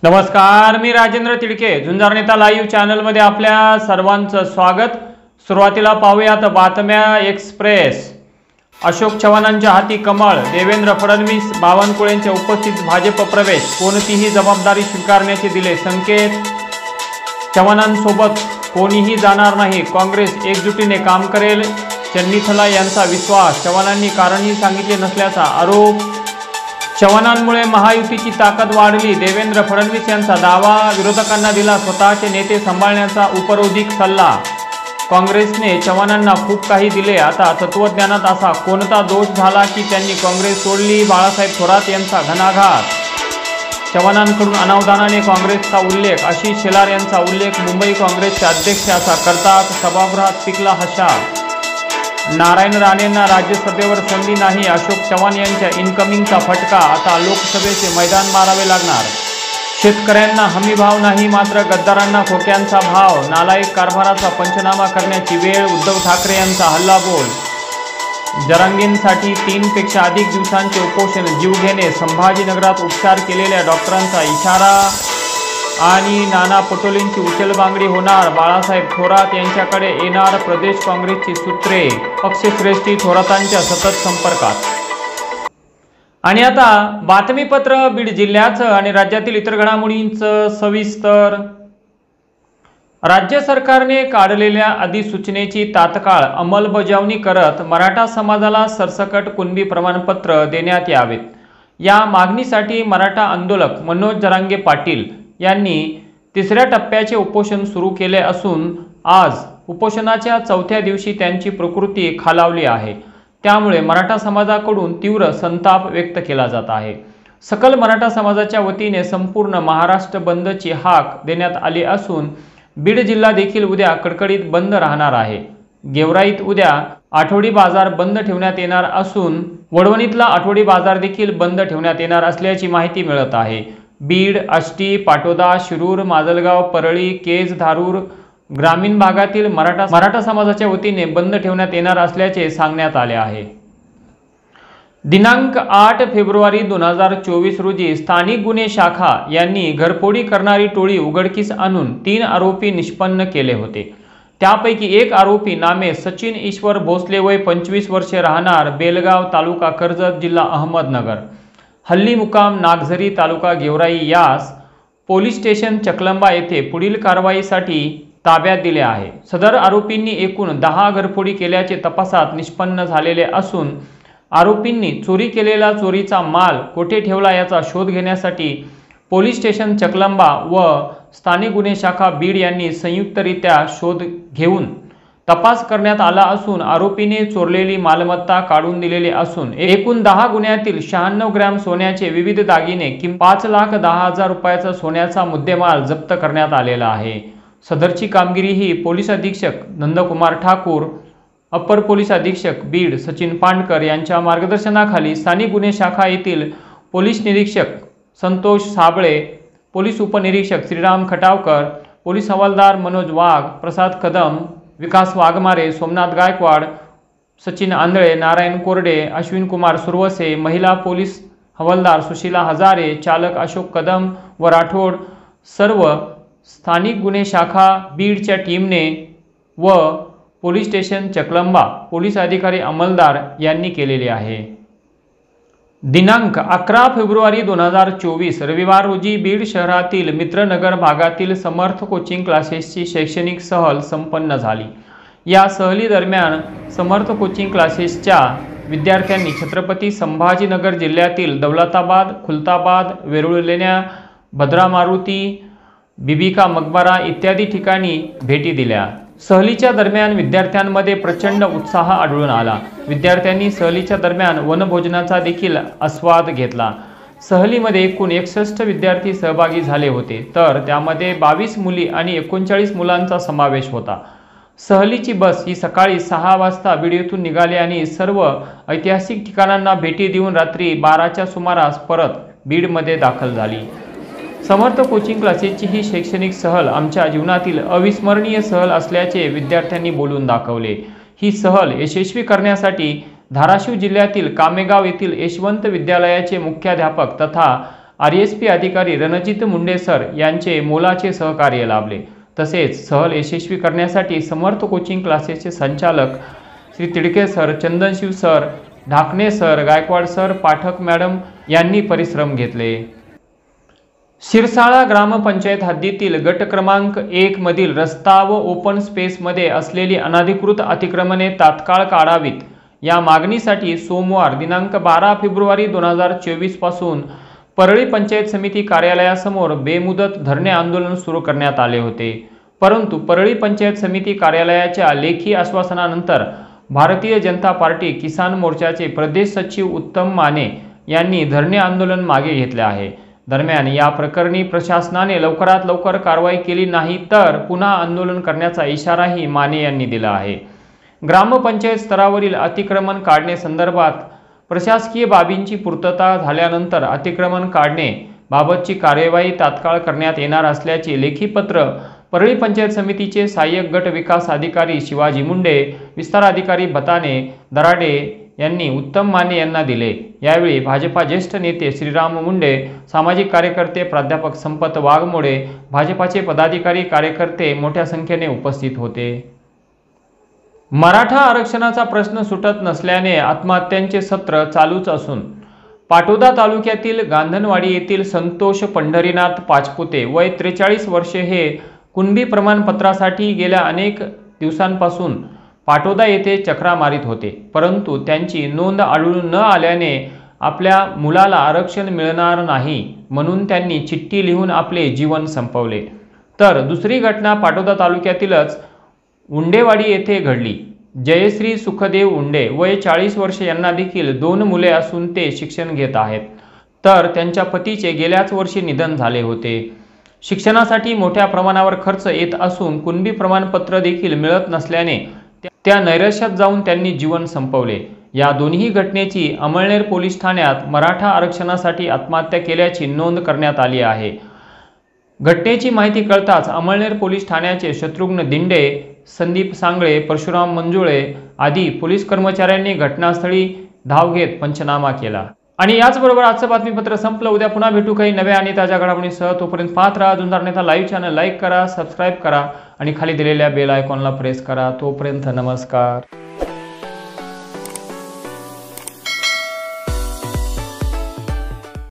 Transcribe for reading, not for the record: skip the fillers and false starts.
नमस्कार, मी राजेंद्र तिडके, झुंजार नेता लाईव्ह चॅनलमध्ये आपल्या सर्वांचं स्वागत। सुरुवातीला पाहूयात बातम्या एक्सप्रेस। अशोक चव्हाणांच्या हाती कमळ, देवेंद्र फडणवीस बावनकुळेंच्या उपस्थित भाजप प्रवेश, कोणतीही जबाबदारी स्वीकारण्याचे दिले संकेत। चव्हाणांसोबत कोणीही जाणार नाही, काँग्रेस एकजुटीने काम करेल, चन्नीथला यांचा विश्वास। चव्हाणांनी कारणही सांगितले नसल्याचा आरोप। चव्हाणांमुळे महायुतीची ताकद वाढली, देवेंद्र फडणवीस यांचा दावा। विरोधकांना दिला स्वतःचे नेते सांभाळण्याचा उपरोधिक सल्ला। काँग्रेसने चव्हाणांना खूप काही दिले, आता तत्वज्ञानात असा कोणता दोष झाला की त्यांनी काँग्रेस सोडली? बाळासाहेब थोरात यांचा घणाघात। चव्हाणांकडून अनावधानाने काँग्रेसचा उल्लेख, आशिष शेलार यांचा उल्लेख मुंबई काँग्रेसचे अध्यक्ष असा करतात, सभागृहात पिकला हशा। नारायण राणेंना राज्यसभेवर संधी नाही, अशोक चव्हाण यांच्या इनकमिंगचा फटका, आता लोकसभेचे मैदान मारावे लागणार। शेतकऱ्यांना हमीभाव नाही, मात्र गद्दारांना खोक्यांचा भाव, नालायक कारभाराचा पंचनामा करण्याची वेळ, उद्धव ठाकरे यांचा हल्लाबोल। जरांगेंसाठी 3 पेक्षा अधिक दिवसांचे उपोषण जीवघेणे, संभाजीनगरात उपचार केलेल्या डॉक्टरांचा इशारा। आणि नाना पटोलेंची उचलबांगडी होणार, बाळासाहेब थोरात यांच्याकडे येणार प्रदेश काँग्रेसची सूत्रे, पक्षश्रेष्ठी थोरातांच्या सतत संपर्कात। आणि आता बातमीपत्र बीड जिल्ह्याचं आणि राज्यातील इतर घडामोडींचं सविस्तर। राज्य सरकारने काढलेल्या अधिसूचनेची तात्काळ अंमलबजावणी करत मराठा समाजाला सरसकट कुणबी प्रमाणपत्र देण्यात यावेत, या मागणीसाठी मराठा आंदोलक मनोज जरांगे पाटील यांनी 3ऱ्या टप्प्याचे उपोषण सुरू केले असून आज उपोषणाच्या 4थ्या दिवशी त्यांची प्रकृती खालावली आहे। त्यामुळे मराठा समाजाकडून तीव्र संताप व्यक्त केला जात आहे। सकल मराठा समाजाच्या वतीने संपूर्ण महाराष्ट्र बंदची हाक देण्यात आली असून बीड जिल्हा देखील उद्या कडकडीत बंद राहणार आहे। गेवराईत उद्या आठवडी बाजार बंद ठेवण्यात येणार असून वडवणीतला आठवडी बाजार देखील बंद ठेवण्यात येणार असल्याची माहिती मिळत आहे। बीड, आष्टी, पाटोदा, शिरूर, माजलगाव, परळी, केज, धारूर ग्रामीण भागातील मराठा समाजाच्या वतीने बंद ठेवण्यात येणार असल्याचे सांगण्यात आले आहे। दिनांक 8 फेब्रुवारी 2024 रोजी स्थानिक गुन्हे शाखा यांनी घरफोडी करणारी टोळी उघडकीस आणून 3 आरोपी निष्पन्न केले होते। त्यापैकी एक आरोपी नामे सचिन ईश्वर भोसले, वय 25 वर्षे, राहणार बेलगाव, तालुका कर्जत, जिल्हा अहमदनगर, हल्ली मुकाम नागझरी, तालुका गेवराई, यास पोलीस स्टेशन चकलंबा येथे पुढील कारवाईसाठी ताब्यात दिले आहे। सदर आरोपींनी एकूण 10 घरफोडी केल्याचे तपासात निष्पन्न झालेले असून आरोपींनी चोरी केलेला चोरीचा माल कोठे ठेवला याचा शोध घेण्यासाठी पोलीस स्टेशन चकलंबा व स्थानिक गुन्हे शाखा बीड यांनी संयुक्तरित्या शोध घेऊन तपास करण्यात आला असून आरोपीने चोरलेली मालमत्ता काढून दिलेली असून एकूण 10 गुन्ह्यातील 96 ग्रॅम सोन्याचे विविध दागिने 5,10,000 रुपयाचा सोन्याचा मुद्देमाल जप्त करण्यात आलेला आहे। सदरची कामगिरी ही पोलीस अधीक्षक नंदकुमार ठाकूर, अप्पर पोलीस अधीक्षक बीड सचिन पांडकर यांच्या मार्गदर्शनाखाली स्थानिक गुन्हे शाखा येथील पोलीस निरीक्षक संतोष साबळे, पोलीस उपनिरीक्षक श्रीराम खटावकर, पोलीस हवालदार मनोज वाघ, प्रसाद कदम, विकास वाघमारे, सोमनाथ गायकवाड, सचिन आंधळे, नारायण कोरडे, अश्विन कुमार सुरवसे, महिला पोलीस हवालदार सुशीला हजारे, चालक अशोक कदम व राठोड सर्व स्थानिक गुन्हे शाखा बीडच्या टीमने व पोलीस स्टेशन चकलंबा पोलीस अधिकारी अंमलदार यांनी केलेले आहे। दिनांक 11 फेब्रुवारी 2024 रविवार रोजी बीड शहरातील मित्रनगर भागातील समर्थ कोचिंग क्लासेसची शैक्षणिक सहल संपन्न झाली। या सहली दरम्यान समर्थ कोचिंग क्लासेसच्या विद्यार्थ्यांनी छत्रपती संभाजीनगर जिल्ह्यातील दौलताबाद, खुलताबाद, वेरुळलेण्या, भद्रा मारुती, बिबिका मकबरा इत्यादी ठिकाणी भेटी दिल्या। सहलीच्या दरम्यान विद्यार्थ्यांमध्ये प्रचंड उत्साह आढळून आला। विद्यार्थ्यांनी सहलीच्या दरम्यान वनभोजनाचा देखील आस्वाद घेतला। सहलीमध्ये एकूण 61 विद्यार्थी सहभागी झाले होते, तर त्यामध्ये 22 मुली आणि 39 मुलांचा समावेश होता। सहलीची बस ही सकाळी 6 वाजता बीड येथून निघाली आणि सर्व ऐतिहासिक ठिकाणांना भेटी देऊन रात्री 12च्या सुमारास परत बीडमध्ये दाखल झाली। समर्थ कोचिंग क्लासेसची ही शैक्षणिक सहल आमच्या जीवनातील अविस्मरणीय सहल असल्याचे विद्यार्थ्यांनी बोलून दाखवले। ही सहल यशस्वी करण्यासाठी धाराशिव जिल्ह्यातील कामेगाव येथील यशवंत विद्यालयाचे मुख्याध्यापक तथा RSP अधिकारी रणजित मुंडे सर यांचे मोलाचे सहकार्य लाभले। तसेच सहल यशस्वी करण्यासाठी समर्थ कोचिंग क्लासेसचे संचालक Shri Tidke sir, Chandanshiv sir, Dhakane sir, Gaikwad sir, Pathak madam यांनी परिश्रम घेतले। शिरसाळा ग्रामपंचायत हद्दीतील गट क्रमांक 1 मधील रस्ता व ओपन स्पेसमध्ये असलेली अनधिकृत अतिक्रमणे तात्काळ काढावीत या मागणीसाठी सोमवार दिनांक 12 फेब्रुवारी 2024 पासून परळी पंचायत समिती कार्यालयासमोर बेमुदत धरणे आंदोलन सुरू करण्यात आले होते। परंतु परळी पंचायत समिती कार्यालयाच्या लेखी आश्वासनानंतर भारतीय जनता पार्टी किसान मोर्चाचे प्रदेश सचिव उत्तम माने यांनी धरणे आंदोलन मागे घेतले आहे। दरम्यान या प्रकरणी प्रशासनाने लवकरात लवकर कारवाई केली नाही तर पुन्हा आंदोलन करण्याचा इशाराही माने यांनी दिला आहे। ग्रामपंचायत स्तरावरील अतिक्रमण काढणे संदर्भात प्रशासकीय बाबींची पूर्तता झाल्यानंतर अतिक्रमण काढणे बाबतची कार्यवाही तात्काळ करण्यात येणार असल्याचे लेखी पत्र परळी पंचायत समितीचे सहाय्यक गट विकास अधिकारी शिवाजी मुंडे, विस्तार अधिकारी बताने दराडे यांनी उत्तम माने यांना दिले। यावेळी भाजपा ज्येष्ठ नेते श्रीराम मुंडे, सामाजिक कार्यकर्ते प्राध्यापक संपत वाघमोडे, भाजपाचे पदाधिकारी कार्यकर्ते मोठ्या संख्येने उपस्थित होते। मराठा आरक्षणाचा प्रश्न सुटत नसल्याने आत्महत्यांचे सत्र चालूच असून पाटोदा तालुक्यातील गांधनवाडी येथील संतोष पंढरीनाथ पाचपुते वय 43 वर्षे हे कुणबी प्रमाणपत्रासाठी गेल्या अनेक दिवसांपासून पाटोदा येथे चक्रा मारित होते, परंतु त्यांची नोंद आढळून न आल्याने आपल्या मुलाला आरक्षण मिळणार नाही म्हणून त्यांनी चिठ्ठी लिहून आपले जीवन संपवले। तर दुसरी घटना पाटोदा तालुक्यातीलच उंडेवाडी येथे घडली। जयश्री सुखदेव उंडे वय 40 वर्षे यांना देखील 2 मुले असून ते शिक्षण घेत आहेत, तर त्यांच्या पतीचे गेल्याच वर्षी निधन झाले होते। शिक्षणासाठी मोठ्या प्रमाणावर खर्च येत असून कुणबी प्रमाणपत्र देखील मिळत नसल्याने त्या नैराश्यात जाऊन त्यांनी जीवन संपवले। या दोन्ही घटनेची अमळनेर पोलीस ठाण्यात मराठा आरक्षणासाठी आत्महत्या केल्याची नोंद करण्यात आली आहे। घटनेची माहिती कळताच अमळनेर पोलीस ठाण्याचे शत्रुघ्न दिंडे, संदीप सांगळे, परशुराम मंजुळे आदी पोलीस कर्मचाऱ्यांनी घटनास्थळी धाव घेत पंचनामा केला। आणि याचबरोबर आजचं बातमीपत्र संपलं। उद्या पुन्हा भेटू काही नव्या आणि ताज्या घडामोडींसह। तोपर्यंत पाहत राहा जुन्नर नेता लाईव्ह चॅनल, लाईक करा, सबस्क्राईब करा आणि खाली दिलेल्या बेल आयकॉनला प्रेस करा। तोपर्यंत नमस्कार।